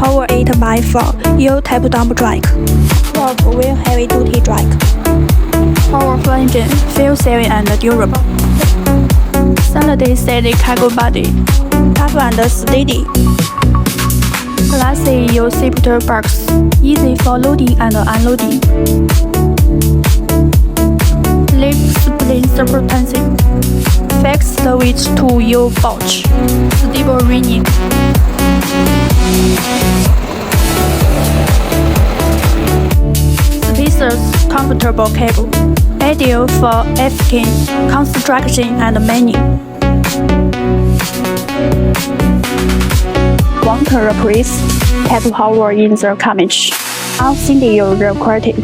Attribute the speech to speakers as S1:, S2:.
S1: HOWO 8x4 U-type dump drag. 12 wheel heavy duty drag. HOWO full engine, fuel saving and durable. Solid steady cargo body, tough and steady. Classy U-shaped box, easy for loading and unloading. Lip spring supportancy, fixed with 2 U-pouch, stable running. Spacious, comfortable cable, ideal for lifting, construction and mining. Want to replace? Tap HOWO in the comment. I'll send you the quality.